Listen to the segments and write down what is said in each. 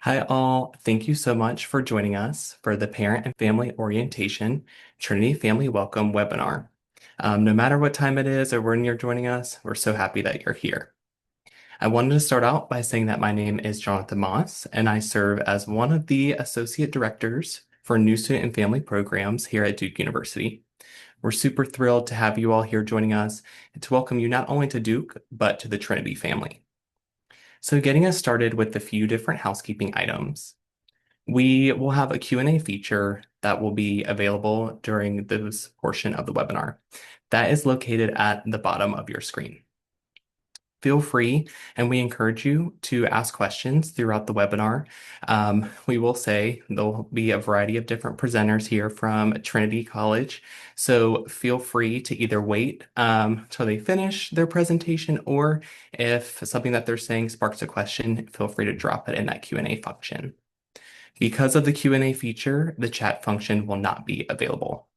Hi, all. Thank you so much for joining us for the Parent and Family Orientation Trinity Family Welcome webinar. No matter what time it is or when you're joining us, we're so happy that you're here. I wanted to start out by saying that my name is Jonathan Moss, and I serve as one of the Associate Directors for New Student and Family Programs here at Duke University. We're super thrilled to have you all here joining us and to welcome you not only to Duke, but to the Trinity family. So getting us started with a few different housekeeping items. We will have a Q&A feature that will be available during this portion of the webinar. That is located at the bottom of your screen. Feel free, and we encourage you to ask questions throughout the webinar. We will say there'll be a variety of different presenters here from Trinity College, so feel free to either wait till they finish their presentation, or if something that they're saying sparks a question, feel free to drop it in that Q&A function. Because of the Q&A feature, the chat function will not be available.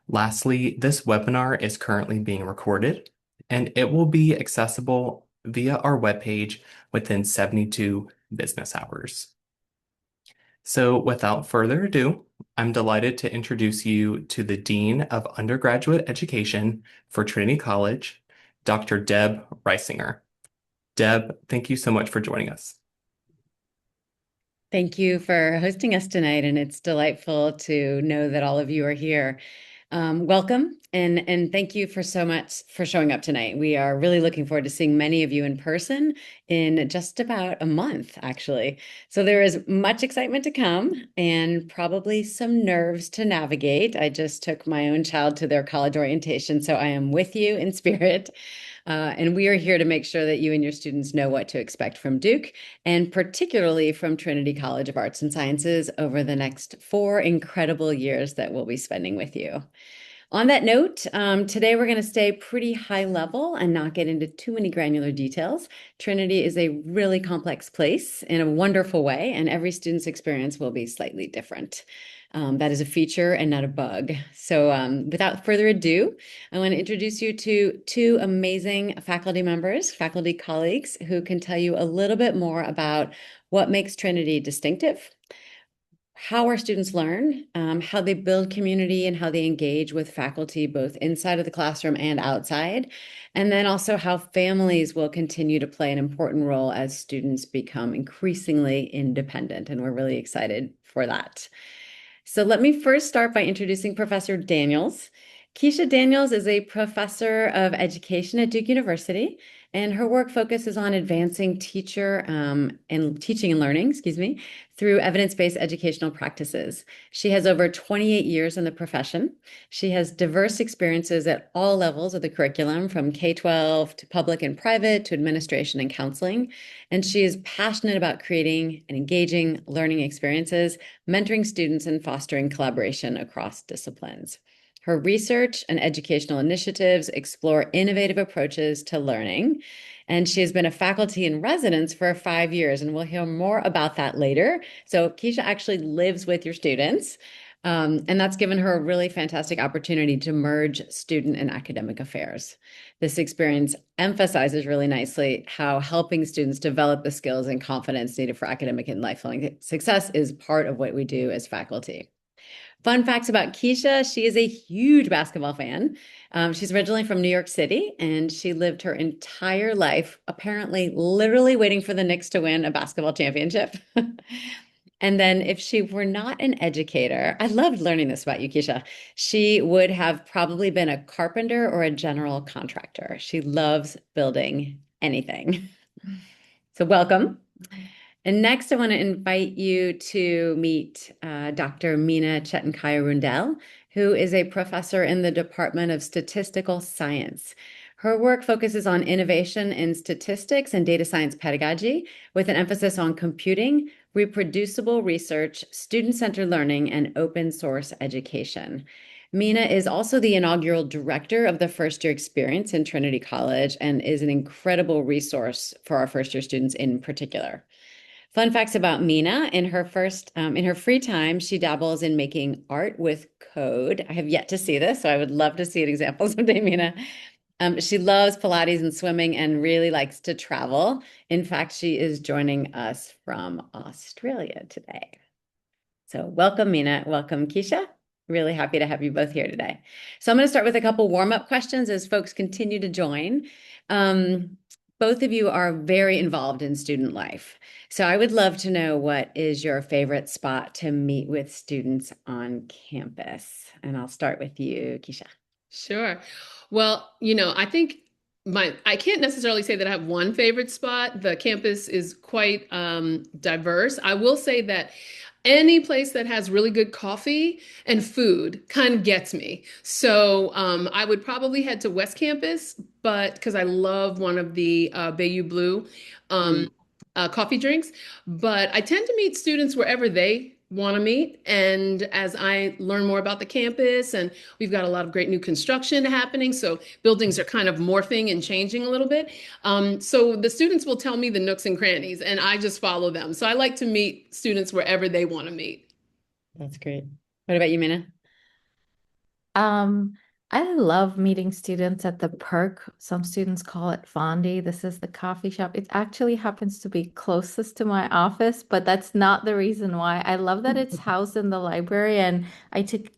Lastly, this webinar is currently being recorded, and it will be accessible via our webpage within 72 business hours. So without further ado, I'm delighted to introduce you to the Dean of Undergraduate Education for Trinity College, Dr. Deb Reisinger. Deb, thank you so much for joining us. Thank you for hosting us tonight, and it's delightful to know that all of you are here. Welcome, and thank you for so much for showing up tonight. We are really looking forward to seeing many of you in person in just about a month, actually. So there is much excitement to come and probably some nerves to navigate. I just took my own child to their college orientation, so I am with you in spirit. And we are here to make sure that you and your students know what to expect from Duke, and particularly from Trinity College of Arts and Sciences over the next 4 incredible years that we'll be spending with you. On that note, today we're going to stay pretty high level and not get into too many granular details. Trinity is a really complex place in a wonderful way, and every student's experience will be slightly different. That is a feature and not a bug. So without further ado, I want to introduce you to two amazing faculty members, faculty colleagues, who can tell you a little bit more about what makes Trinity distinctive, how our students learn, how they build community, and how they engage with faculty both inside of the classroom and outside, and then also how families will continue to play an important role as students become increasingly independent, and we're really excited for that. So let me first start by introducing Professor Daniels. Keisha Daniels is a professor of education at Duke University, and her work focuses on advancing teacher and teaching and learning, through evidence-based educational practices. She has over 28 years in the profession. She has diverse experiences at all levels of the curriculum, from K-12 to public and private to administration and counseling. And she is passionate about creating and engaging learning experiences, mentoring students, and fostering collaboration across disciplines. Her research and educational initiatives explore innovative approaches to learning, and she has been a faculty in residence for 5 years, and we'll hear more about that later. So Keisha actually lives with your students, and that's given her a really fantastic opportunity to merge student and academic affairs. This experience emphasizes really nicely how helping students develop the skills and confidence needed for academic and lifelong success is part of what we do as faculty. Fun facts about Keisha: she is a huge basketball fan. She's originally from New York City, and she lived her entire life, apparently literally waiting for the Knicks to win a basketball championship. And then if she were not an educator, I loved learning this about you, Keisha. She would have probably been a carpenter or a general contractor. She loves building anything. So welcome. And next, I want to invite you to meet Dr. Mina Chetankaya-Rundell, who is a professor in the Department of Statistical Science. Her work focuses on innovation in statistics and data science pedagogy, with an emphasis on computing, reproducible research, student-centered learning, and open source education. Mina is also the inaugural director of the first year experience in Trinity College and is an incredible resource for our first year students in particular. Fun facts about Mina: in her free time, she dabbles in making art with code. I have yet to see this, so I would love to see an example someday, Mina. She loves Pilates and swimming and really likes to travel. In fact, she is joining us from Australia today. So welcome, Mina. Welcome, Keisha. Really happy to have you both here today. So I'm going to start with a couple warm-up questions as folks continue to join. Um, Both of you are very involved in student life. So I would love to know, what is your favorite spot to meet with students on campus? And I'll start with you, Keisha. Sure. Well, I think I can't necessarily say that I have one favorite spot. The campus is quite diverse. I will say that any place that has really good coffee and food kind of gets me. So I would probably head to West Campus, but because I love one of the Bayou Blue um, Mm. coffee drinks. But I tend to meet students wherever they want to meet. And as I learn more about the campus, and we've got a lot of great new construction happening, so buildings are kind of morphing and changing a little bit. So the students will tell me the nooks and crannies, and I just follow them. So I like to meet students wherever they want to meet. That's great. What about you, Mina? Um, I love meeting students at the Perk. Some students call it Fondi. This is the coffee shop. It actually happens to be closest to my office, but that's not the reason why. I love that it's housed in the library, and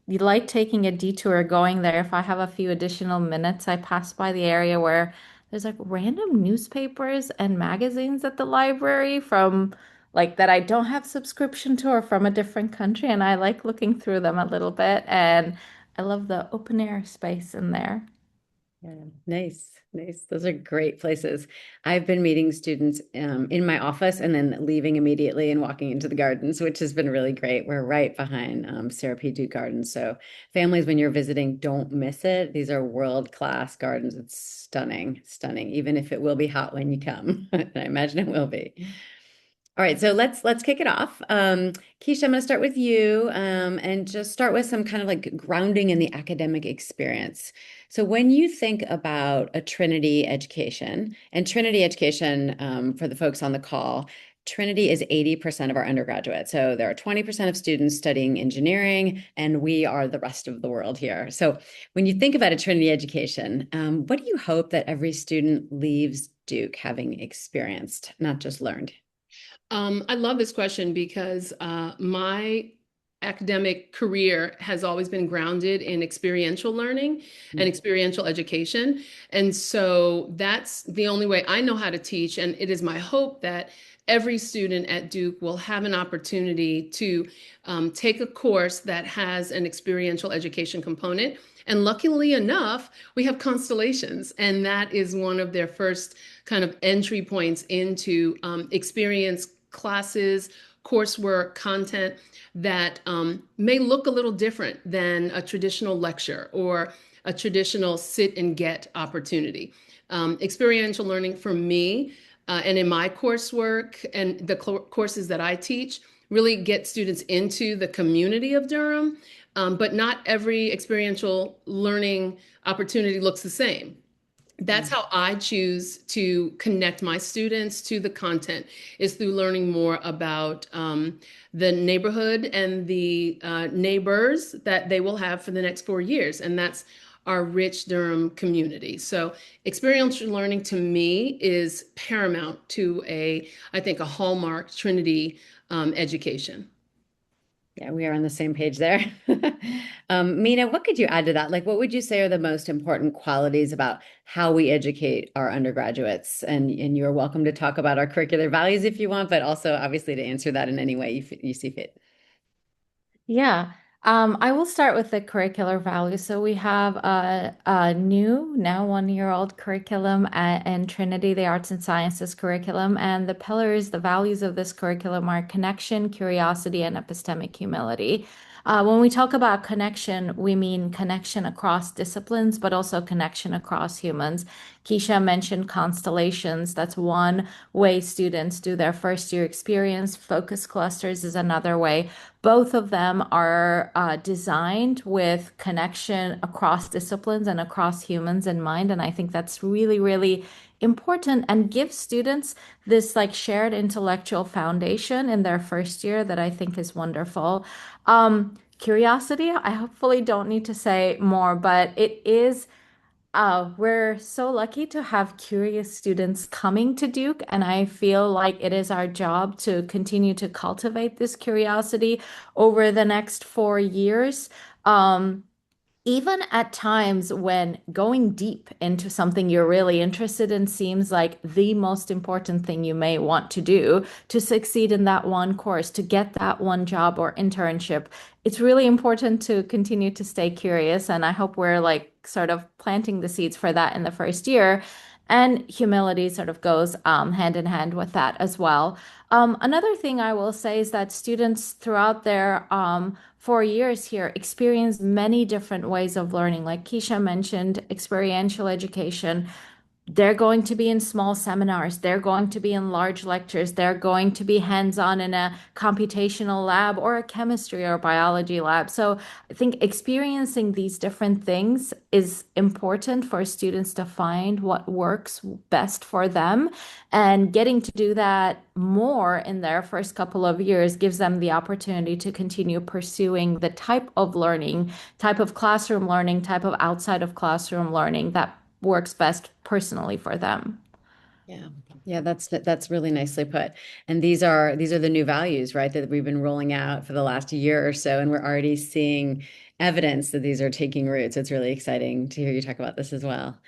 like taking a detour going there. If I have a few additional minutes, I pass by the area where there's like random newspapers and magazines at the library from like that I don't have subscription to or from a different country, and I like looking through them a little bit and I love the open air space in there. Yeah, nice, nice. Those are great places. I've been meeting students in my office and then leaving immediately and walking into the gardens, which has been really great. We're right behind Sarah P. Duke Gardens. So families, when you're visiting, don't miss it. These are world-class gardens. It's stunning, stunning, even if it will be hot when you come. And I imagine it will be. All right, so let's kick it off. Keisha, I'm going to start with you, and just start with some kind of like grounding in the academic experience. So when you think about a Trinity education, and Trinity education, for the folks on the call, Trinity is 80% of our undergraduate. So there are 20% of students studying engineering, and we are the rest of the world here. So when you think about a Trinity education, what do you hope that every student leaves Duke having experienced, not just learned? I love this question because my academic career has always been grounded in experiential learning and experiential education. And so that's the only way I know how to teach. And it is my hope that every student at Duke will have an opportunity to take a course that has an experiential education component. And luckily enough, we have constellations, and that is one of their first kind of entry points into experience classes, coursework, content that may look a little different than a traditional lecture or a traditional sit and get opportunity. Experiential learning for me and in my coursework and the courses that I teach really get students into the community of Durham, but not every experiential learning opportunity looks the same. That's how I choose to connect my students to the content, is through learning more about the neighborhood and the neighbors that they will have for the next 4 years. And that's our rich Durham community. So experiential learning to me is paramount to I think, a hallmark Trinity education. Yeah, we are on the same page there. Mina, what could you add to that? Like, what would you say are the most important qualities about how we educate our undergraduates? And you're welcome to talk about our curricular values if you want, but also obviously to answer that in any way you see fit. Yeah. I will start with the curricular values. So we have a new, now 1 year old curriculum in Trinity, the Arts and Sciences curriculum. And the pillars, the values of this curriculum are connection, curiosity, and epistemic humility. When we talk about connection, we mean connection across disciplines, but also connection across humans. Keisha mentioned constellations. That's one way students do their first year experience. Focus clusters is another way. Both of them are designed with connection across disciplines and across humans in mind. And I think that's really, really important and gives students this like shared intellectual foundation in their first year that I think is wonderful. Curiosity, I hopefully don't need to say more, but it is we're so lucky to have curious students coming to Duke, and I feel like it is our job to continue to cultivate this curiosity over the next 4 years. Um, Even at times when going deep into something you're really interested in seems like the most important thing you may want to do to succeed in that one course, to get that one job or internship, it's really important to continue to stay curious. And I hope we're like sort of planting the seeds for that in the first year. And humility sort of goes hand in hand with that as well. Another thing I will say is that students throughout their 4 years here experience many different ways of learning. Like Keisha mentioned, experiential education. They're going to be in small seminars. They're going to be in large lectures. They're going to be hands-on in a computational lab or a chemistry or biology lab. So I think experiencing these different things is important for students to find what works best for them. And getting to do that more in their first couple of years gives them the opportunity to continue pursuing the type of learning, type of classroom learning, type of outside of classroom learning that works best personally for them. Yeah. Yeah, that's really nicely put. And these are the new values, right, that we've been rolling out for the last year or so, and we're already seeing evidence that these are taking roots. It's really exciting to hear you talk about this as well.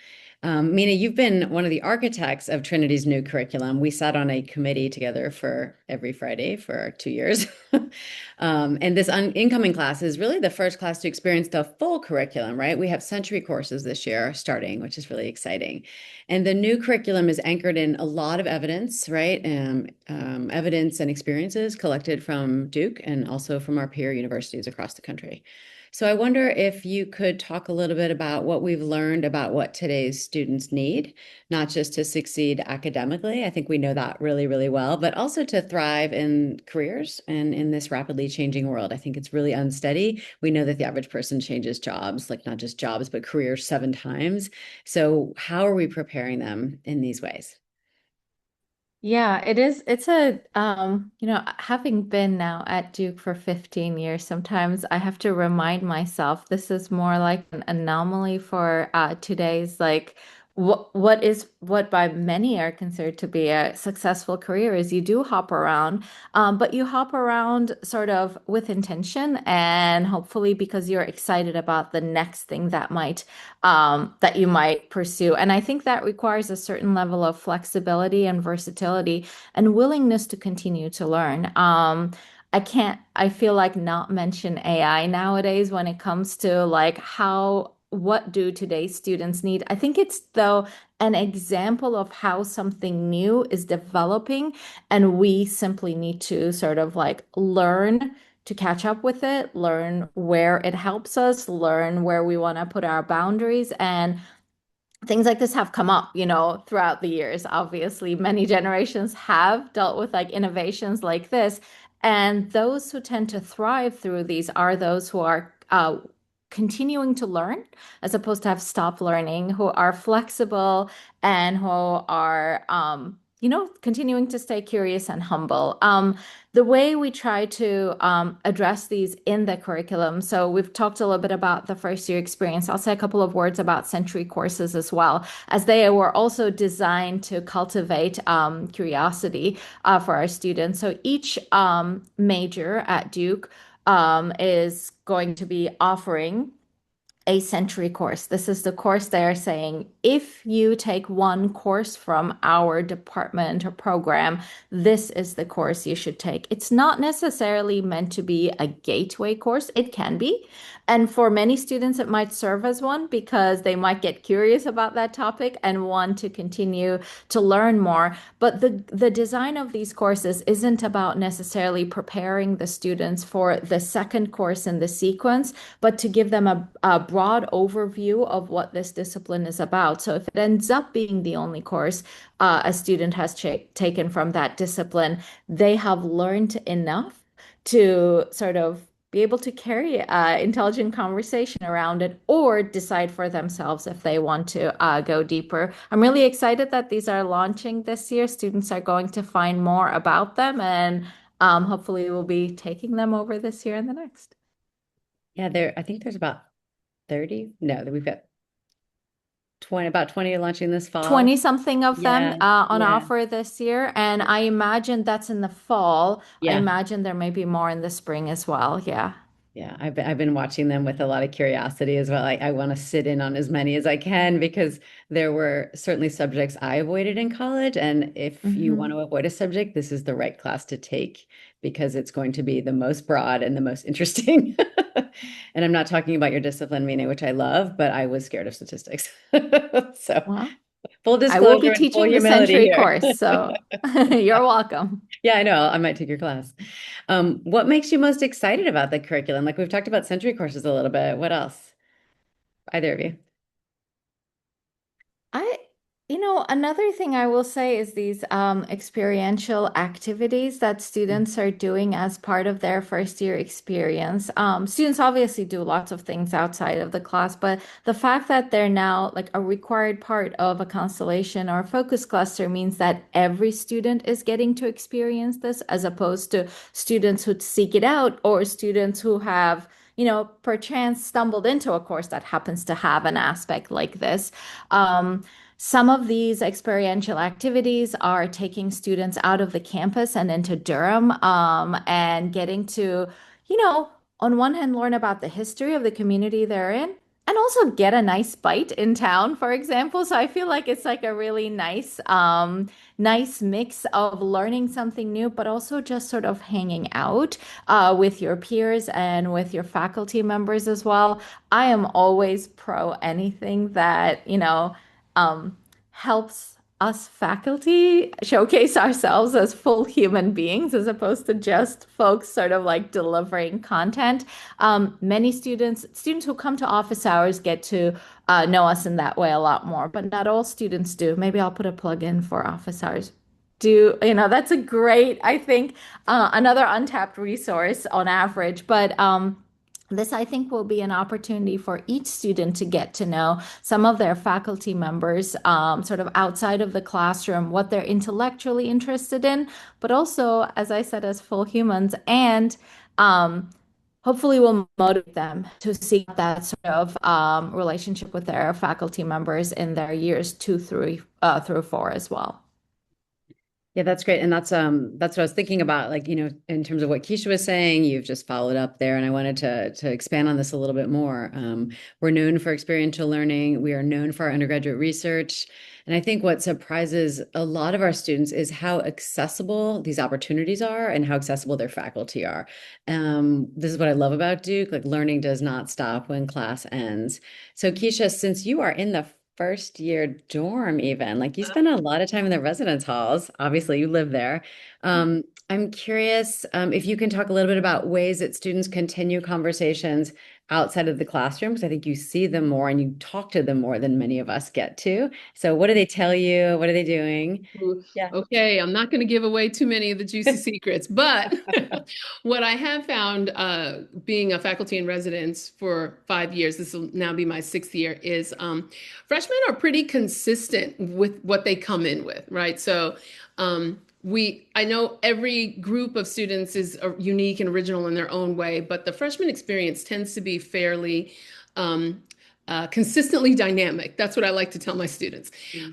Mina, you've been one of the architects of Trinity's new curriculum. We sat on a committee together for every Friday for 2 years. And this incoming class is really the first class to experience the full curriculum, right? We have Sentry courses this year starting, which is really exciting. And the new curriculum is anchored in a lot of evidence, right? Evidence and experiences collected from Duke and also from our peer universities across the country. So I wonder if you could talk a little bit about what we've learned about what today's students need, not just to succeed academically. I think we know that really, really well, but also to thrive in careers and in this rapidly changing world. I think it's really unsteady. We know that the average person changes jobs, like not just jobs, but careers 7 times. So how are we preparing them in these ways? Yeah, it is. It's a, having been now at Duke for 15 years, sometimes I have to remind myself this is more like an anomaly for today's like what by many are considered to be a successful career is you do hop around, but you hop around sort of with intention and hopefully because you're excited about the next thing that you might pursue. And I think that requires a certain level of flexibility and versatility and willingness to continue to learn. I feel like not mention AI nowadays when it comes to like what do today's students need? I think it's though an example of how something new is developing, and we simply need to sort of like learn to catch up with it, learn where it helps us, learn where we want to put our boundaries. And things like this have come up, throughout the years. Obviously, many generations have dealt with like innovations like this. And those who tend to thrive through these are those who are continuing to learn as opposed to have stopped learning, who are flexible and who are, continuing to stay curious and humble. The way we try to address these in the curriculum. So we've talked a little bit about the first year experience. I'll say a couple of words about Sentry courses as well, as they were also designed to cultivate curiosity for our students. So each major at Duke is going to be offering a Sentry course. This is the course they're saying if you take one course from our department or program, this is the course you should take. It's not necessarily meant to be a gateway course. It can be. And for many students, it might serve as one because they might get curious about that topic and want to continue to learn more. But the design of these courses isn't about necessarily preparing the students for the second course in the sequence, but to give them a broad overview of what this discipline is about. So if it ends up being the only course a student has taken from that discipline, they have learned enough to sort of be able to carry intelligent conversation around it or decide for themselves if they want to go deeper. I'm really excited that these are launching this year. Students are going to find more about them and hopefully we'll be taking them over this year and the next. Yeah, I think there's about 30. No, we've got about 20 are launching this fall. 20 something of them Yeah, on yeah, offer this year. And I imagine that's in the fall. I yeah. imagine there may be more in the spring as well. Yeah. Yeah, I've been watching them with a lot of curiosity as well. I want to sit in on as many as I can because there were certainly subjects I avoided in college. And if you want Hmm. to avoid a subject, this is the right class to take because it's going to be the most broad and the most interesting. And I'm not talking about your discipline, Mina, which I love, but I was scared of statistics. So Well, full I will be disclosure and full teaching the humility Sentry here. course, so you're welcome. Yeah, I know. I might take your class. What makes you most excited about the curriculum? Like we've talked about Sentry courses a little bit. What else? Either of you? I, another thing I will say is these experiential activities that students are doing as part of their first year experience. Students obviously do lots of things outside of the class, but the fact that they're now like a required part of a constellation or a focus cluster means that every student is getting to experience this as opposed to students who seek it out or students who have, perchance stumbled into a course that happens to have an aspect like this. Um, some of these experiential activities are taking students out of the campus and into Durham, and getting to, you know, on one hand, learn about the history of the community they're in, and also get a nice bite in town, for example. So I feel like it's like a really nice mix of learning something new, but also just sort of hanging out with your peers and with your faculty members as well. I am always pro anything that, um, helps us faculty showcase ourselves as full human beings as opposed to just folks sort of like delivering content. Many students who come to office hours get to know us in that way a lot more, but not all students do. Maybe I'll put a plug in for office hours. That's a great, I think, another untapped resource on average, but this, I think, will be an opportunity for each student to get to know some of their faculty members, sort of outside of the classroom, what they're intellectually interested in, but also, as I said, as full humans, and um, hopefully will motivate them to seek that sort of relationship with their faculty members in their years 2 through 4 as well. Yeah, that's great. And that's what I was thinking about, like, in terms of what Keisha was saying, you've just followed up there. And I wanted to expand on this a little bit more. We're known for experiential learning. We are known for our undergraduate research. And I think what surprises a lot of our students is how accessible these opportunities are and how accessible their faculty are. This is what I love about Duke. Like learning does not stop when class ends. So Keisha, since you are in the first year dorm even like you spend a lot of time in the residence halls, obviously you live there. I'm curious if you can talk a little bit about ways that students continue conversations outside of the classroom because I think you see them more and you talk to them more than many of us get to. So what do they tell you? What are they doing? Ooh, Yeah. okay, I'm not going to give away too many of the juicy secrets, but what I have found being a faculty in residence for 5 years, this will now be my sixth year, is freshmen are pretty consistent with what they come in with, right? So I know every group of students is unique and original in their own way, but the freshman experience tends to be fairly consistently dynamic. That's what I like to tell my students.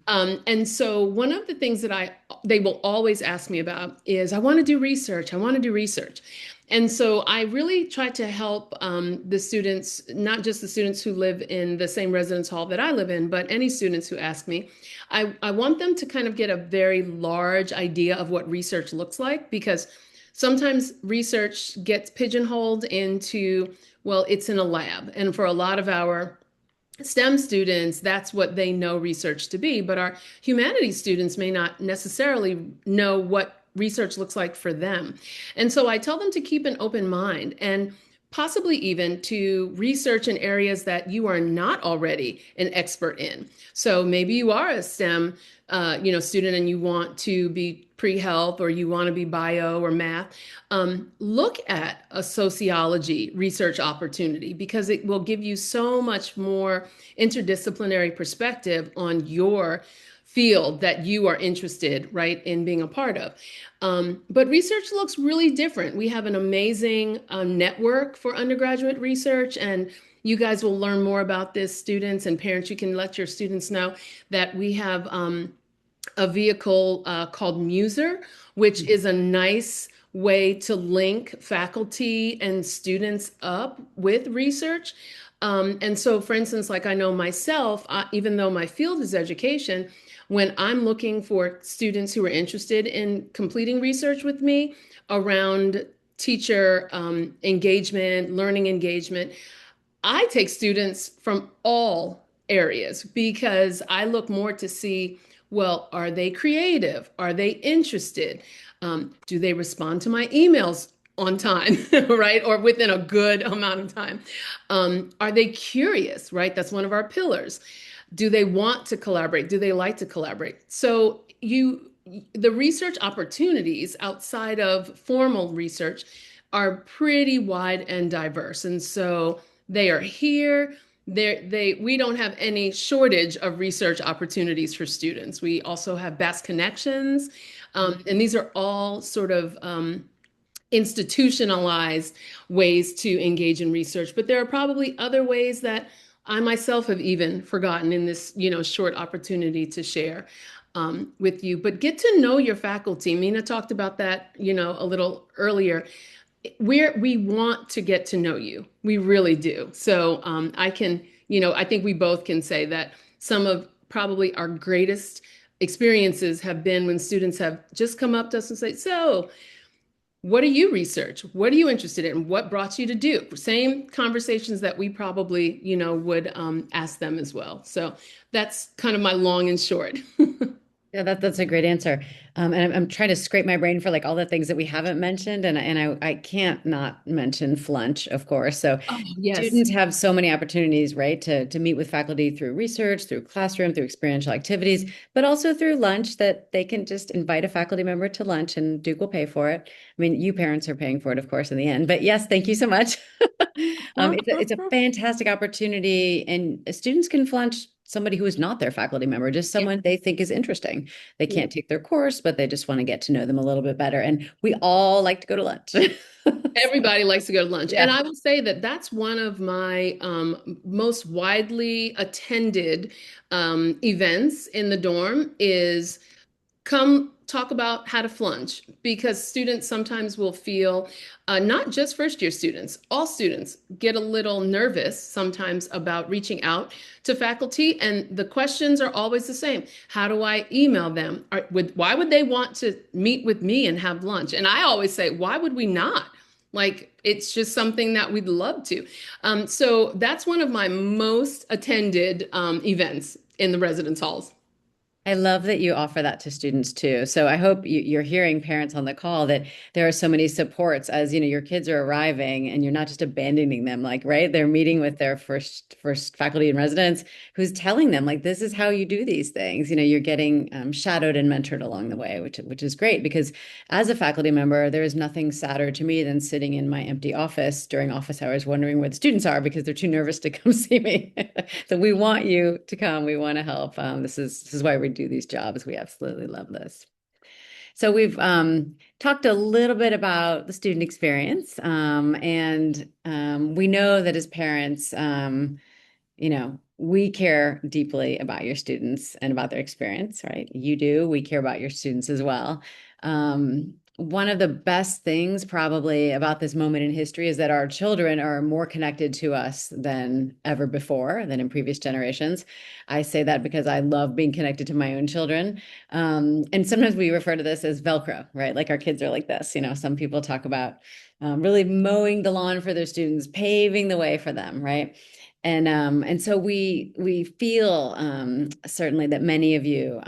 And so one of the things that they will always ask me about is, I want to do research. I want to do research. And so I really try to help the students, not just the students who live in the same residence hall that I live in, but any students who ask me. I want them to kind of get a very large idea of what research looks like, because sometimes research gets pigeonholed into, well, it's in a lab. And for a lot of our STEM students, that's what they know research to be, but our humanities students may not necessarily know what research looks like for them. And so I tell them to keep an open mind and possibly even to research in areas that you are not already an expert in. So maybe you are a STEM student and you want to be pre-health or you want to be bio or math. Look at a sociology research opportunity because it will give you so much more interdisciplinary perspective on your field that you are interested, right, in being a part of. But research looks really different. We have an amazing network for undergraduate research, and you guys will learn more about this, students and parents. You can let your students know that we have a vehicle called Muser, which is a nice way to link faculty and students up with research. And so, for instance, like I know myself, even though my field is education, when I'm looking for students who are interested in completing research with me around teacher engagement, learning engagement, I take students from all areas because I look more to see, well, are they creative? Are they interested? Do they respond to my emails on time, right? Or within a good amount of time? Are they curious, right? That's one of our pillars. Do they want to collaborate? Do they like to collaborate? So the research opportunities outside of formal research are pretty wide and diverse. And so they are here. We don't have any shortage of research opportunities for students. We also have best connections. And these are all sort of institutionalized ways to engage in research. But there are probably other ways that I myself have even forgotten in this, short opportunity to share with you. But get to know your faculty. Mina talked about that, a little earlier. We want to get to know you. We really do. So I think we both can say that some of probably our greatest experiences have been when students have just come up to us and say, so what do you research? What are you interested in? What brought you to do? Same conversations that we probably, would ask them as well. So that's kind of my long and short. Yeah, that's a great answer. And I'm trying to scrape my brain for like all the things that we haven't mentioned, and I can't not mention Flunch, of course. So Oh, yes. students have so many opportunities, right, to meet with faculty through research, through classroom, through experiential activities, but also through lunch that they can just invite a faculty member to lunch and Duke will pay for it. I mean, you parents are paying for it, of course, in the end. But yes, thank you so much. It's a fantastic opportunity, and students can flunch somebody who is not their faculty member, just Yeah. someone they think is interesting. They Yeah. can't take their course, but they just want to get to know them a little bit better. And we all like to go to lunch. Everybody likes to go to lunch. And Yeah. I will say that that's one of my most widely attended events in the dorm is come talk about how to flunch because students sometimes will feel, not just first year students, all students get a little nervous sometimes about reaching out to faculty. And the questions are always the same. How do I email them? Why would they want to meet with me and have lunch? And I always say, why would we not? Like, it's just something that we'd love to. So that's one of my most attended events in the residence halls. I love that you offer that to students too. So I hope you're hearing parents on the call that there are so many supports as your kids are arriving and you're not just abandoning them, like, right? They're meeting with their first faculty in residence who's telling them like this is how you do these things. You're getting shadowed and mentored along the way, which is great because as a faculty member, there is nothing sadder to me than sitting in my empty office during office hours wondering where the students are because they're too nervous to come see me. So we want you to come. We want to help. This is why we do these jobs. We absolutely love this. So we've talked a little bit about the student experience, and we know that as parents, we care deeply about your students and about their experience, right? You do. We care about your students as well. One of the best things probably about this moment in history is that our children are more connected to us than ever before, than in previous generations. I say that because I love being connected to my own children. And sometimes we refer to this as Velcro, right? Like our kids are like this. Some people talk about really mowing the lawn for their students, paving the way for them, right? And so we feel certainly that many of you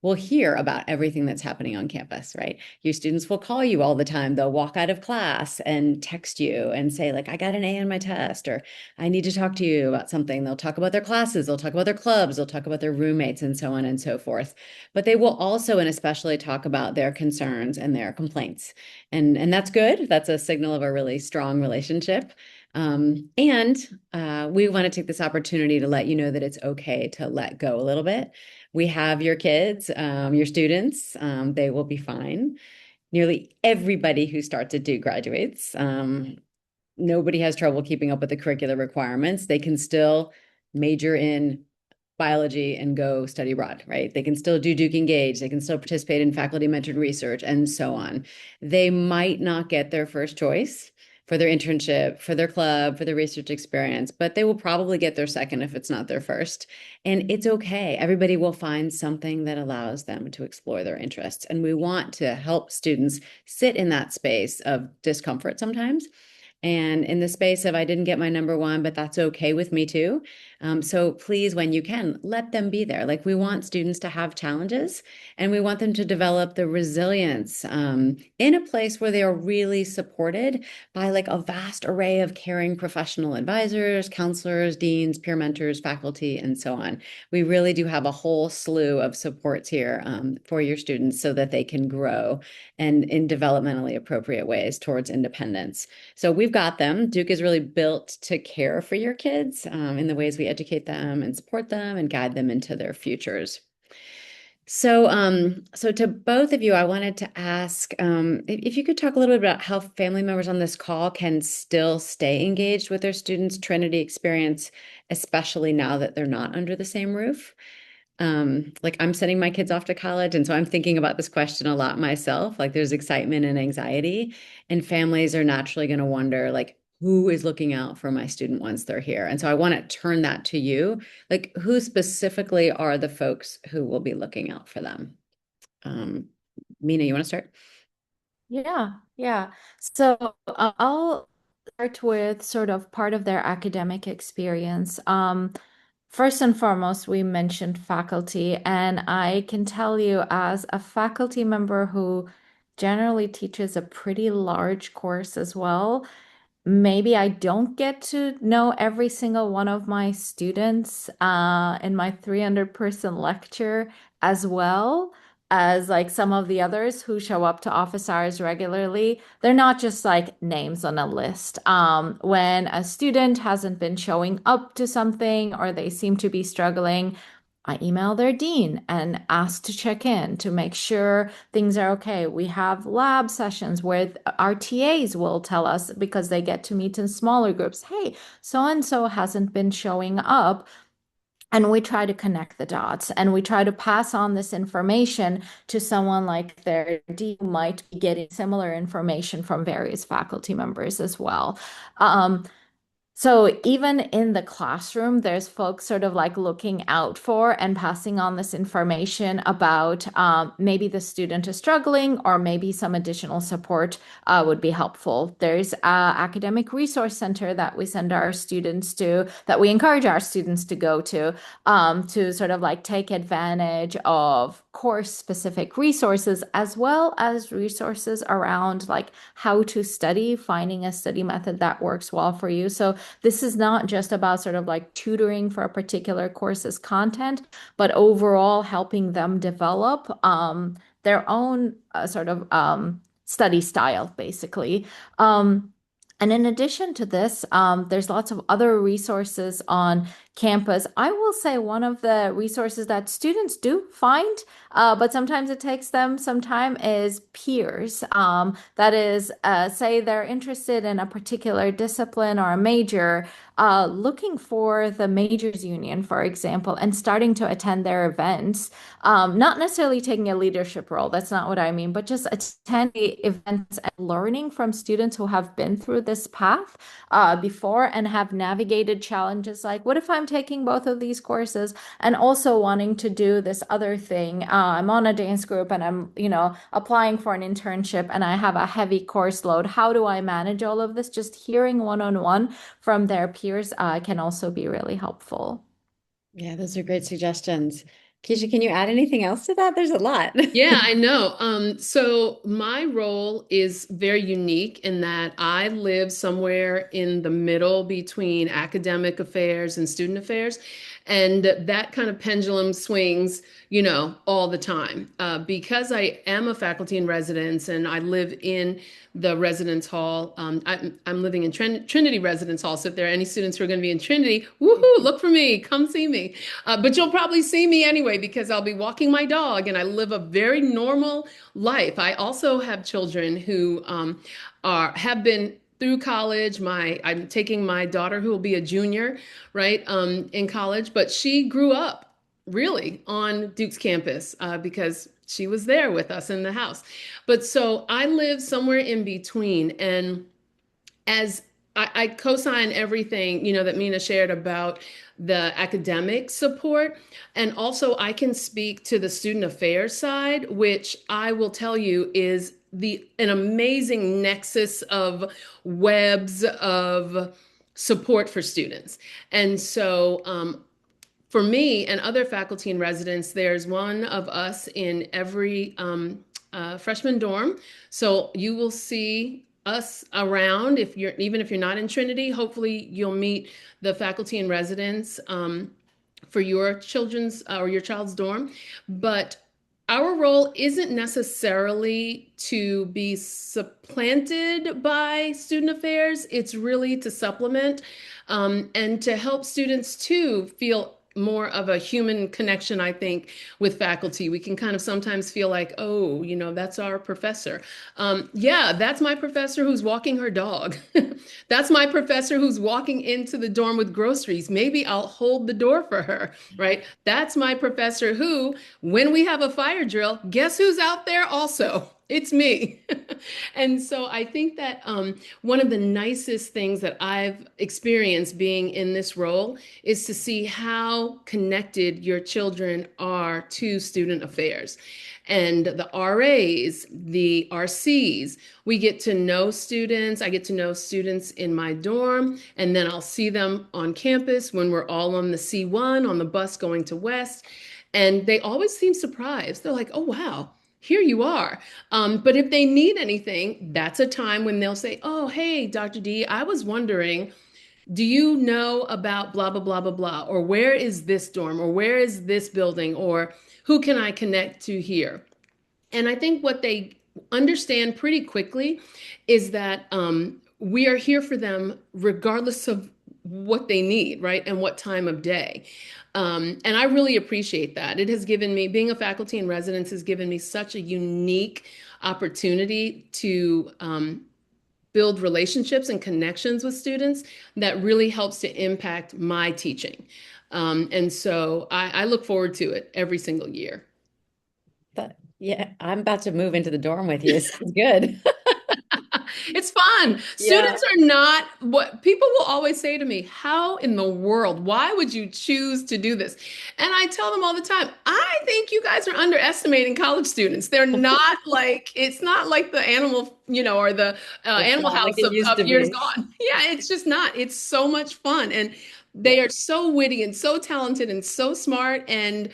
will hear about everything that's happening on campus, right? Your students will call you all the time. They'll walk out of class and text you and say, like, I got an A on my test, or I need to talk to you about something. They'll talk about their classes, they'll talk about their clubs, they'll talk about their roommates, and so on and so forth. But they will also and especially talk about their concerns and their complaints. And that's good. That's a signal of a really strong relationship. And we want to take this opportunity to let you know that it's okay to let go a little bit. We have your kids, your students, they will be fine. Nearly everybody who starts at Duke graduates. Nobody has trouble keeping up with the curricular requirements. They can still major in biology and go study abroad, right? They can still do Duke Engage. They can still participate in faculty mentored research and so on. They might not get their first choice for their internship, for their club, for their research experience, but they will probably get their second if it's not their first. And it's okay. Everybody will find something that allows them to explore their interests. And we want to help students sit in that space of discomfort sometimes and in the space of I didn't get my number one, but that's okay with me too. So please, when you can, let them be there. Like we want students to have challenges and we want them to develop the resilience in a place where they are really supported by like a vast array of caring professional advisors, counselors, deans, peer mentors, faculty, and so on. We really do have a whole slew of supports here for your students so that they can grow and in developmentally appropriate ways towards independence. So we've got them. Duke is really built to care for your kids in the ways we educate them and support them and guide them into their futures. So to both of you, I wanted to ask if you could talk a little bit about how family members on this call can still stay engaged with their students' Trinity experience, especially now that they're not under the same roof. Like I'm sending my kids off to college, and so I'm thinking about this question a lot myself. Like there's excitement and anxiety, and families are naturally going to wonder, like, who is looking out for my student once they're here? And so I want to turn that to you. Like, who specifically are the folks who will be looking out for them? Mina, you want to start? Yeah, yeah. So I'll start with sort of part of their academic experience. First and foremost, we mentioned faculty, and I can tell you as a faculty member who generally teaches a pretty large course as well, maybe I don't get to know every single one of my students in my 300-person lecture as well as like some of the others who show up to office hours regularly. They're not just like names on a list. When a student hasn't been showing up to something or they seem to be struggling, I email their dean and ask to check in to make sure things are okay. We have lab sessions where our TAs will tell us because they get to meet in smaller groups. Hey, so and so hasn't been showing up. And we try to connect the dots and we try to pass on this information to someone like their dean who might be getting similar information from various faculty members as well. So even in the classroom, there's folks sort of like looking out for and passing on this information about maybe the student is struggling or maybe some additional support would be helpful. There's an academic resource center that we send our students to, that we encourage our students to go to sort of like take advantage of course specific resources as well as resources around like how to study, finding a study method that works well for you. So this is not just about sort of like tutoring for a particular course's content, but overall helping them develop their own sort of study style, basically. And in addition to this, there's lots of other resources on campus. I will say one of the resources that students do find, but sometimes it takes them some time, is peers. That is, say they're interested in a particular discipline or a major, looking for the majors union, for example, and starting to attend their events. Not necessarily taking a leadership role, that's not what I mean, but just attending events and learning from students who have been through this path before and have navigated challenges like, what if I'm taking both of these courses and also wanting to do this other thing? I'm on a dance group and I'm, applying for an internship and I have a heavy course load. How do I manage all of this? Just hearing one-on-one from their peers can also be really helpful. Yeah, those are great suggestions. Keisha, can you add anything else to that? There's a lot. Yeah, I know. So my role is very unique in that I live somewhere in the middle between academic affairs and student affairs. And that kind of pendulum swings, all the time. Because I am a faculty in residence and I live in the residence hall, I'm living in Trinity Residence Hall. So if there are any students who are going to be in Trinity, woohoo, look for me, come see me. But you'll probably see me anyway because I'll be walking my dog and I live a very normal life. I also have children who have been through college. I'm taking my daughter who will be a junior, right, in college, but she grew up really on Duke's campus because she was there with us in the house. But so I live somewhere in between, and as I co-sign everything, that Mina shared about the academic support. And also I can speak to the student affairs side, which I will tell you is an amazing nexus of webs of support for students. And so for me and other faculty in residence, there's one of us in every freshman dorm. So you will see us around even if you're not in Trinity. Hopefully, you'll meet the faculty in residence for your children's or your child's dorm. But our role isn't necessarily to be supplanted by student affairs. It's really to supplement and to help students too feel more of a human connection, I think, with faculty. We can kind of sometimes feel like, oh, that's our professor. Yeah, that's my professor who's walking her dog. That's my professor who's walking into the dorm with groceries. Maybe I'll hold the door for her, right? That's my professor who, when we have a fire drill, guess who's out there also? It's me. And so I think that one of the nicest things that I've experienced being in this role is to see how connected your children are to student affairs. And the RAs, the RCs, we get to know students. I get to know students in my dorm, and then I'll see them on campus when we're all on the C1 on the bus going to West. And they always seem surprised. They're like, oh, wow, here you are. But if they need anything, that's a time when they'll say, oh, hey, Dr. D, I was wondering, do you know about blah, blah, blah, blah, blah? Or where is this dorm? Or where is this building? Or who can I connect to here? And I think what they understand pretty quickly is that we are here for them regardless of what they need, right? And what time of day. And I really appreciate that. It has given me, being a faculty in residence has given me such a unique opportunity to build relationships and connections with students that really helps to impact my teaching. And so I look forward to it every single year. Yeah, I'm about to move into the dorm with you. Sounds good. It's fun. Yeah. Students are not what people will always say to me, how in the world, why would you choose to do this? And I tell them all the time, I think you guys are underestimating college students. They're not like, it's not like the animal, or the It's Animal not like House it used to of years be. gone. Yeah, it's just not. It's so much fun. And they are so witty and so talented and so smart and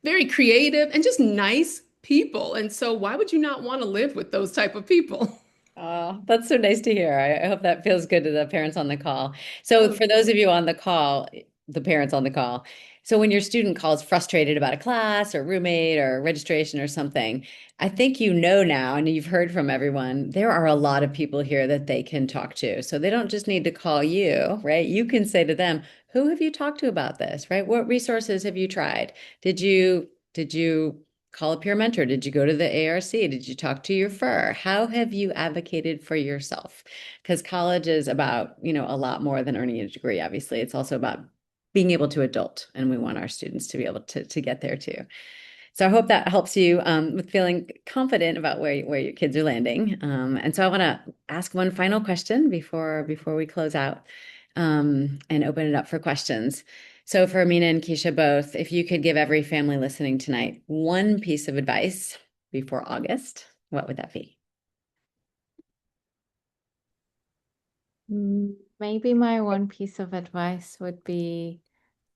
very creative and just nice people. And so why would you not want to live with those type of people? Oh, that's so nice to hear. I hope that feels good to the parents on the call. So, Oh, for those of you on the call, the parents on the call, so when your student calls frustrated about a class or roommate or registration or something, I think you know now, and you've heard from everyone, there are a lot of people here that they can talk to. So they don't just need to call you, right? You can say to them, who have you talked to about this, right? What resources have you tried? Did you call up your mentor? Did you go to the ARC? Did you talk to your FER? How have you advocated for yourself? Because college is about, a lot more than earning a degree, obviously. It's also about being able to adult, and we want our students to be able to get there too. So I hope that helps you with feeling confident about where your kids are landing. And so I want to ask one final question before we close out and open it up for questions. So for Amina and Keisha both, if you could give every family listening tonight one piece of advice before August, what would that be? Maybe my one piece of advice would be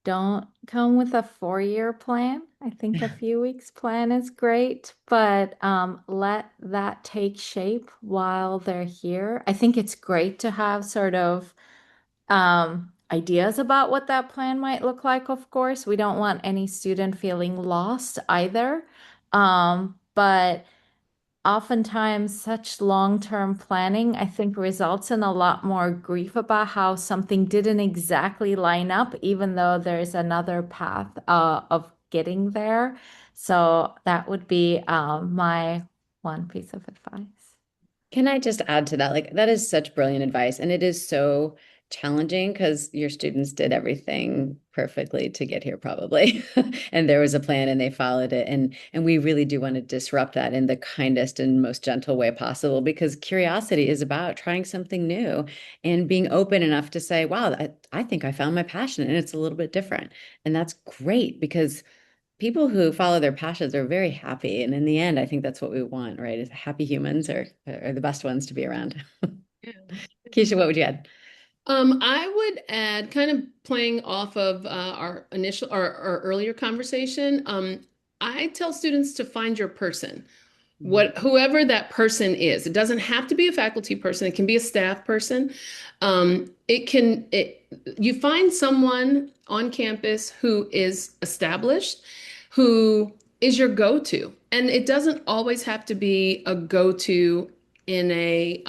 don't come with a 4-year plan. I think a few weeks plan is great, but let that take shape while they're here. I think it's great to have sort of ideas about what that plan might look like, of course. We don't want any student feeling lost either. But oftentimes, such long-term planning, I think, results in a lot more grief about how something didn't exactly line up, even though there's another path of getting there. So that would be my one piece of advice. Can I just add to that? Like, that is such brilliant advice. And it is so challenging because your students did everything perfectly to get here, probably. And there was a plan and they followed it. And we really do want to disrupt that in the kindest and most gentle way possible, because curiosity is about trying something new and being open enough to say, wow, I think I found my passion and it's a little bit different. And that's great, because people who follow their passions are very happy. And in the end, I think that's what we want, right? Is happy humans are the best ones to be around. Yeah. Keisha, what would you add? I would add, kind of playing off of our earlier conversation. I tell students to find your person, whoever that person is. It doesn't have to be a faculty person. It can be a staff person. You find someone on campus who is established, who is your go-to, and it doesn't always have to be a go-to in a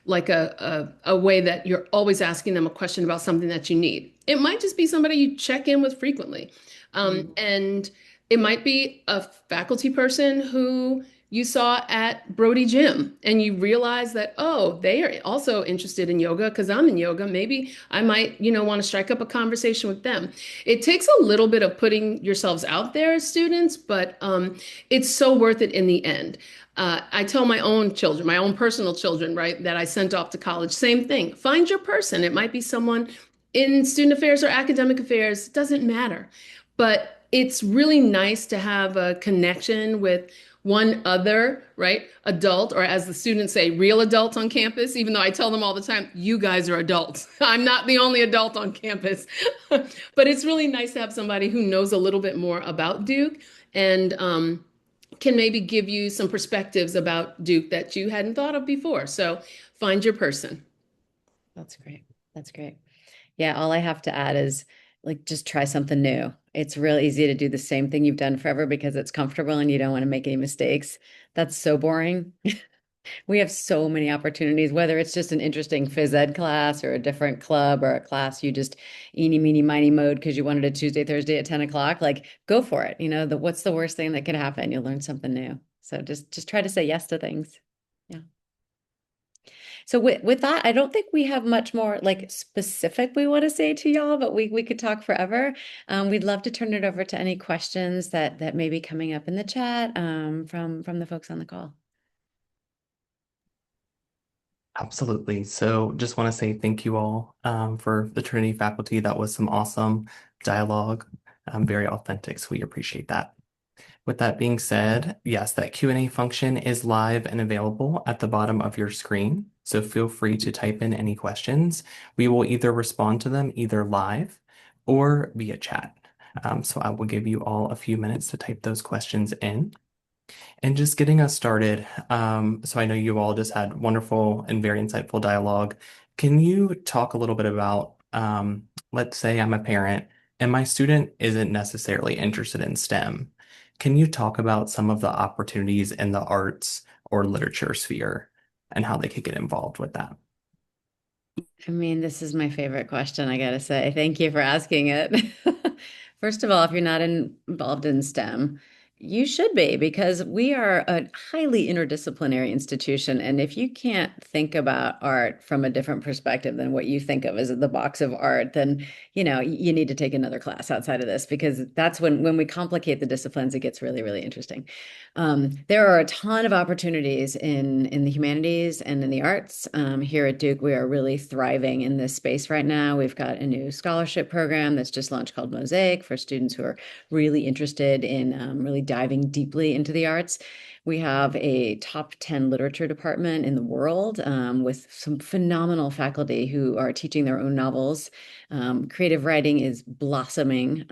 way that you're always asking them a question about something that you need. It might just be somebody you check in with frequently. And it might be a faculty person who you saw at Brody Gym and you realize that, oh, they are also interested in yoga because I'm in yoga. Maybe I might, want to strike up a conversation with them. It takes a little bit of putting yourselves out there as students, but it's so worth it in the end. I tell my own children, my own personal children, right, that I sent off to college, same thing. Find your person. It might be someone in student affairs or academic affairs, doesn't matter. But it's really nice to have a connection with one other, right, adult, or as the students say, real adult on campus, even though I tell them all the time, you guys are adults. I'm not the only adult on campus. But it's really nice to have somebody who knows a little bit more about Duke and can maybe give you some perspectives about Duke that you hadn't thought of before. So find your person. That's great. That's great. Yeah, all I have to add is, like, just try something new. It's real easy to do the same thing you've done forever because it's comfortable and you don't want to make any mistakes. That's so boring. We have so many opportunities, whether it's just an interesting phys ed class or a different club or a class you just eeny, meeny, miny mode because you wanted a Tuesday, Thursday at 10 o'clock. Like, go for it. What's the worst thing that could happen? You'll learn something new. So just try to say yes to things. Yeah. So with that, I don't think we have much more like specific we want to say to y'all, but we could talk forever. We'd love to turn it over to any questions that may be coming up in the chat from the folks on the call. Absolutely. So just want to say thank you all for the Trinity faculty. That was some awesome dialogue, very authentic. So we appreciate that. With that being said, yes, that Q&A function is live and available at the bottom of your screen. So feel free to type in any questions. We will either respond to them either live or via chat. So I will give you all a few minutes to type those questions in. And just getting us started, so I know you all just had wonderful and very insightful dialogue. Can you talk a little bit about, let's say I'm a parent and my student isn't necessarily interested in STEM. Can you talk about some of the opportunities in the arts or literature sphere and how they could get involved with that? I mean, this is my favorite question, I gotta say. Thank you for asking it. First of all, if you're not involved in STEM, you should be, because we are a highly interdisciplinary institution. And if you can't think about art from a different perspective than what you think of as the box of art, then you need to take another class outside of this, because that's when we complicate the disciplines, it gets really, really interesting. There are a ton of opportunities in the humanities and in the arts. Here at Duke, we are really thriving in this space right now. We've got a new scholarship program that's just launched called Mosaic for students who are really interested in really diving deeply into the arts. We have a top 10 literature department in the world with some phenomenal faculty who are teaching their own novels. Creative writing is blossoming.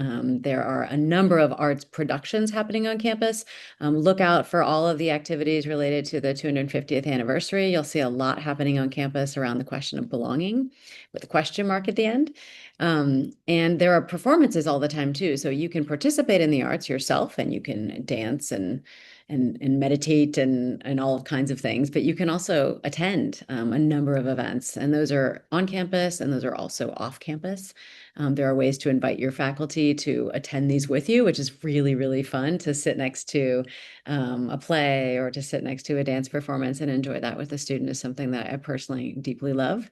There are a number of arts productions happening on campus. Look out for all of the activities related to the 250th anniversary. You'll see a lot happening on campus around the question of belonging with a question mark at the end. And there are performances all the time too. So you can participate in the arts yourself and you can dance and meditate and all kinds of things, but you can also attend a number of events, and those are on campus and those are also off campus. There are ways to invite your faculty to attend these with you, which is really, really fun to sit next to a play or to sit next to a dance performance and enjoy that with a student is something that I personally deeply love.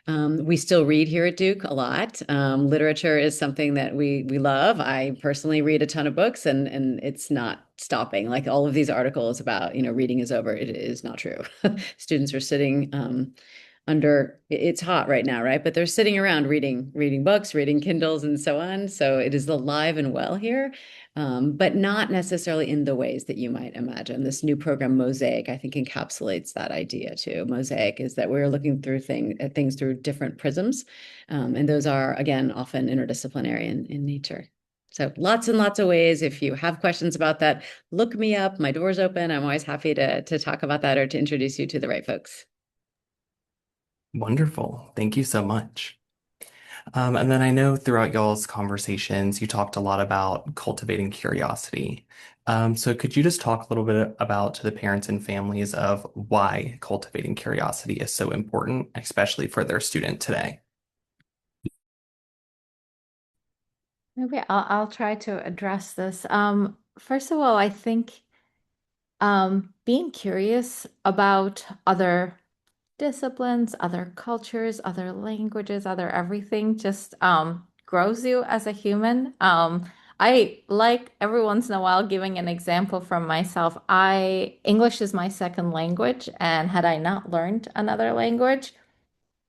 We still read here at Duke a lot. Literature is something that we love. I personally read a ton of books, and it's not stopping. Like all of these articles about, reading is over. It is not true. Students are sitting under it's hot right now, right? But they're sitting around reading books, reading Kindles, and so on. So it is alive and well here, but not necessarily in the ways that you might imagine. This new program, Mosaic, I think encapsulates that idea too. Mosaic is that we're looking through things through different prisms, and those are again often interdisciplinary in nature. So lots and lots of ways. If you have questions about that, look me up. My door's open. I'm always happy to talk about that or to introduce you to the right folks. Wonderful. Thank you so much. And then I know throughout y'all's conversations, you talked a lot about cultivating curiosity. So could you just talk a little bit about to the parents and families of why cultivating curiosity is so important, especially for their student today? Maybe I'll try to address this. First of all, I think being curious about other disciplines, other cultures, other languages, other everything just grows you as a human. I like every once in a while giving an example from myself. English is my second language, and had I not learned another language,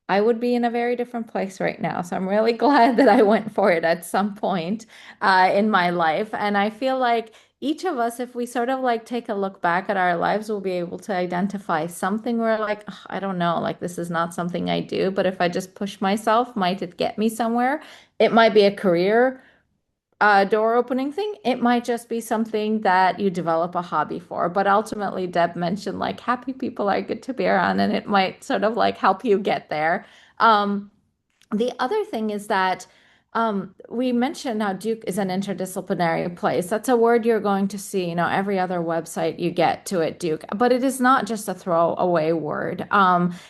I would be in a very different place right now. So I'm really glad that I went for it at some point in my life. And I feel like each of us, if we sort of like take a look back at our lives, will be able to identify something where like, "Ugh, I don't know, like this is not something I do, but if I just push myself, might it get me somewhere? It might be a career door opening thing. It might just be something that you develop a hobby for. But ultimately, Deb mentioned like happy people are good to be around, and it might sort of like help you get there. Um, the other thing is that we mentioned how Duke is an interdisciplinary place. That's a word you're going to see, every other website you get to at Duke, but it is not just a throwaway word.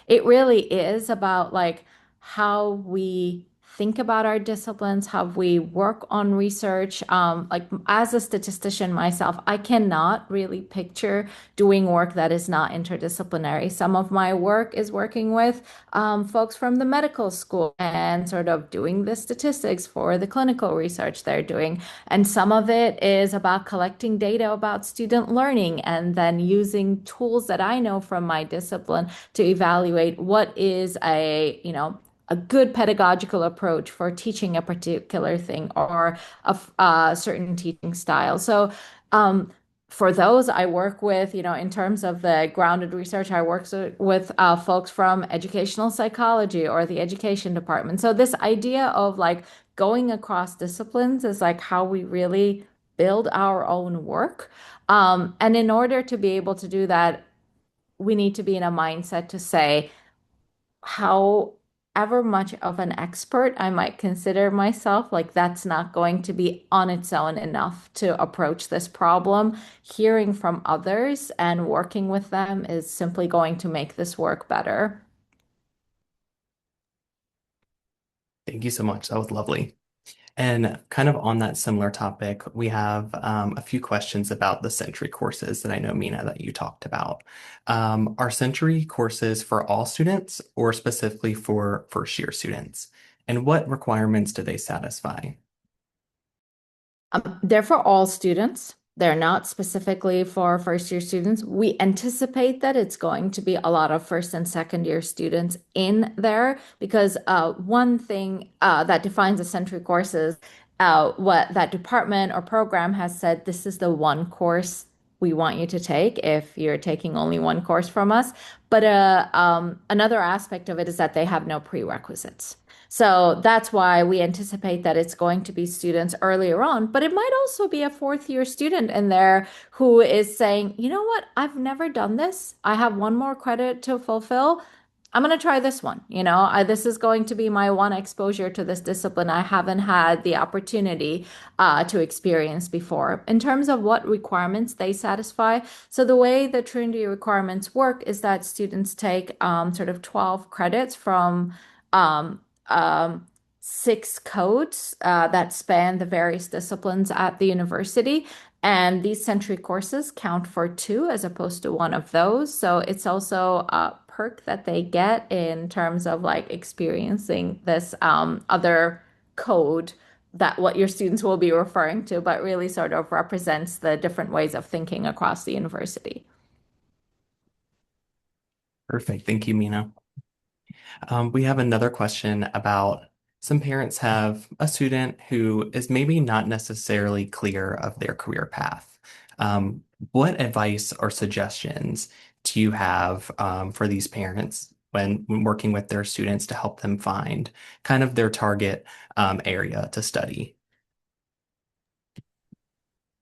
It really is about like how we think about our disciplines, how we work on research. Like as a statistician myself, I cannot really picture doing work that is not interdisciplinary. Some of my work is working with folks from the medical school and sort of doing the statistics for the clinical research they're doing. And some of it is about collecting data about student learning and then using tools that I know from my discipline to evaluate what is a good pedagogical approach for teaching a particular thing or a certain teaching style. So, for those, I work with, in terms of the grounded research, I work with folks from educational psychology or the education department. So this idea of like going across disciplines is like how we really build our own work. And in order to be able to do that, we need to be in a mindset to say, however much of an expert I might consider myself, like that's not going to be on its own enough to approach this problem. Hearing from others and working with them is simply going to make this work better. Thank you so much. That was lovely. And kind of on that similar topic, we have a few questions about the Sentry courses that I know, Mina, that you talked about. Are Sentry courses for all students or specifically for first-year students? And what requirements do they satisfy? They're for all students. They're not specifically for first year students. We anticipate that it's going to be a lot of first and second year students in there because one thing that defines a Sentry course is what that department or program has said this is the one course we want you to take if you're taking only one course from us. But another aspect of it is that they have no prerequisites. So that's why we anticipate that it's going to be students earlier on, but it might also be a fourth year student in there who is saying, you know what, I've never done this. I have one more credit to fulfill. I'm going to try this one. This is going to be my one exposure to this discipline I haven't had the opportunity to experience before. In terms of what requirements they satisfy, so the way the Trinity requirements work is that students take sort of 12 credits from um, um, six codes that span the various disciplines at the university. And these Sentry courses count for two as opposed to one of those. So it's also a perk that they get in terms of like experiencing this other code that what your students will be referring to, but really sort of represents the different ways of thinking across the university. Perfect. Thank you, Mina. We have another question about some parents have a student who is maybe not necessarily clear of their career path. Um, what advice or suggestions do you have for these parents when working with their students to help them find kind of their target area to study?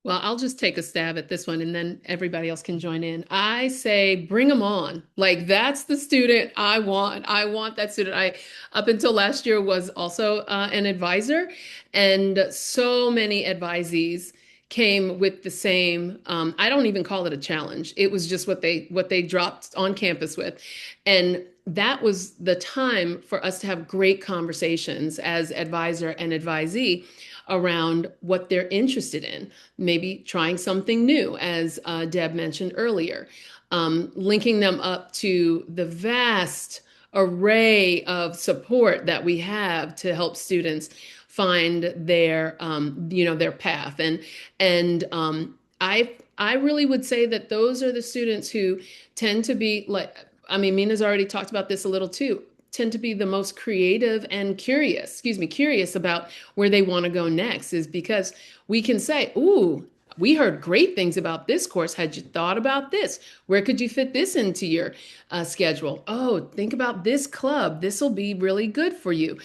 Well, I'll just take a stab at this one and then everybody else can join in. I say bring them on. Like that's the student I want. I want that student. I up until last year was also an advisor, and so many advisees came with the same I don't even call it a challenge. It was just what they dropped on campus with. And that was the time for us to have great conversations as advisor and advisee around what they're interested in, maybe trying something new, as Deb mentioned earlier, linking them up to the vast array of support that we have to help students find their path. And I really would say that those are the students who tend to be like, I mean, Mina's already talked about this a little too, tend to be the most creative and curious about where they want to go next, is because we can say, ooh, we heard great things about this course. Had you thought about this? Where could you fit this into your schedule? Oh, think about this club. This will be really good for you.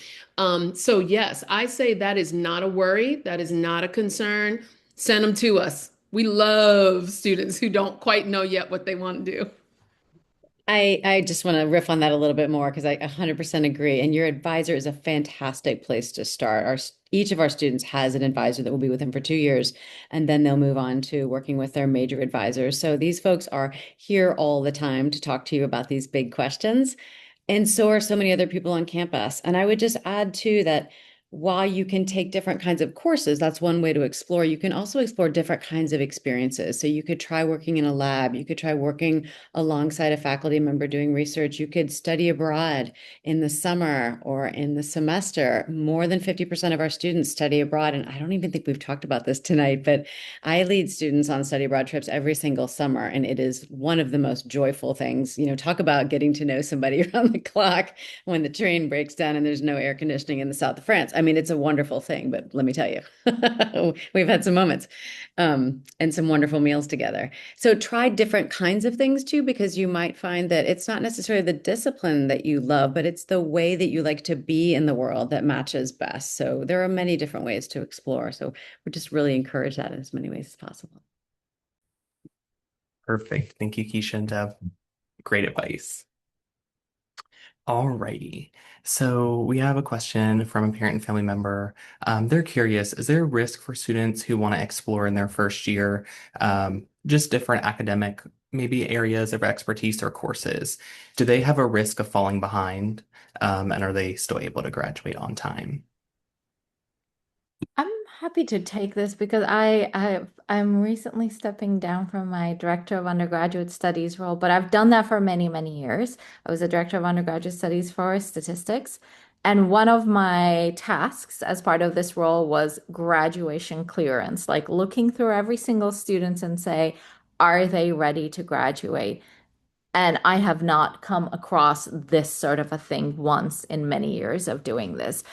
So yes, I say that is not a worry. That is not a concern. Send them to us. We love students who don't quite know yet what they want to do. I just want to riff on that a little bit more because I 100% agree. And your advisor is a fantastic place to start. Each of our students has an advisor that will be with them for 2 years, and then they'll move on to working with their major advisors. So these folks are here all the time to talk to you about these big questions. And so are so many other people on campus. And I would just add too that while you can take different kinds of courses, that's one way to explore. You can also explore different kinds of experiences. So you could try working in a lab. You could try working alongside a faculty member doing research. You could study abroad in the summer or in the semester. More than 50% of our students study abroad. And I don't even think we've talked about this tonight, but I lead students on study abroad trips every single summer. And it is one of the most joyful things. Talk about getting to know somebody around the clock when the train breaks down and there's no air conditioning in the south of France. I mean, it's a wonderful thing, but let me tell you, we've had some moments and some wonderful meals together. So try different kinds of things too, because you might find that it's not necessarily the discipline that you love, but it's the way that you like to be in the world that matches best. So there are many different ways to explore. So we just really encourage that in as many ways as possible. Perfect. Thank you, Keisha and Deb. Great advice. Alrighty. So we have a question from a parent and family member. They're curious, is there a risk for students who want to explore in their first year, just different academic, maybe areas of expertise or courses? Do they have a risk of falling behind? And are they still able to graduate on time? I'm happy to take this because I'm recently stepping down from my director of undergraduate studies role, but I've done that for many, many years. I was a director of undergraduate studies for statistics, and one of my tasks as part of this role was graduation clearance, like looking through every single student and say, are they ready to graduate? And I have not come across this sort of a thing once in many years of doing this.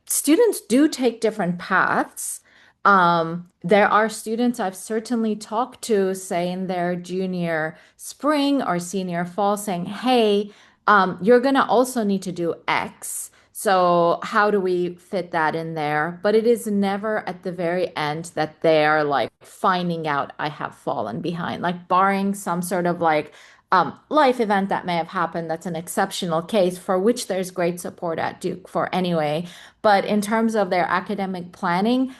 Students do take different paths. There are students I've certainly talked to, say in their junior spring or senior fall, saying, hey, you're going to also need to do X. So, how do we fit that in there? But it is never at the very end that they are like finding out I have fallen behind, like barring some sort of like life event that may have happened. That's an exceptional case for which there's great support at Duke for anyway. But in terms of their academic planning,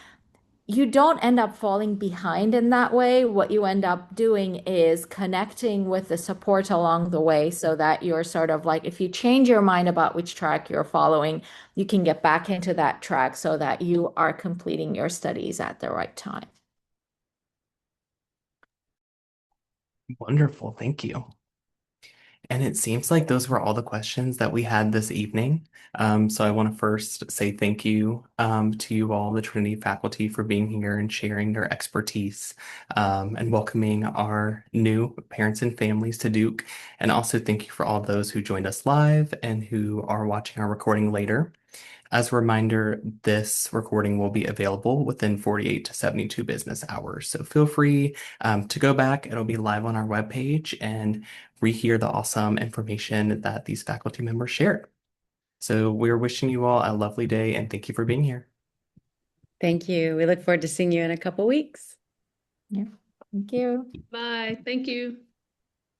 you don't end up falling behind in that way. What you end up doing is connecting with the support along the way so that you're sort of like, if you change your mind about which track you're following, you can get back into that track so that you are completing your studies at the right time. Wonderful. Thank you. And it seems like those were all the questions that we had this evening. So I want to first say thank you to you all, the Trinity faculty, for being here and sharing your expertise and welcoming our new parents and families to Duke. And also thank you for all those who joined us live and who are watching our recording later. As a reminder, this recording will be available within 48 to 72 business hours. So feel free to go back. It'll be live on our webpage and rehear the awesome information that these faculty members shared. So we're wishing you all a lovely day and thank you for being here. Thank you. We look forward to seeing you in a couple weeks. Yeah. Thank you. Bye. Thank you.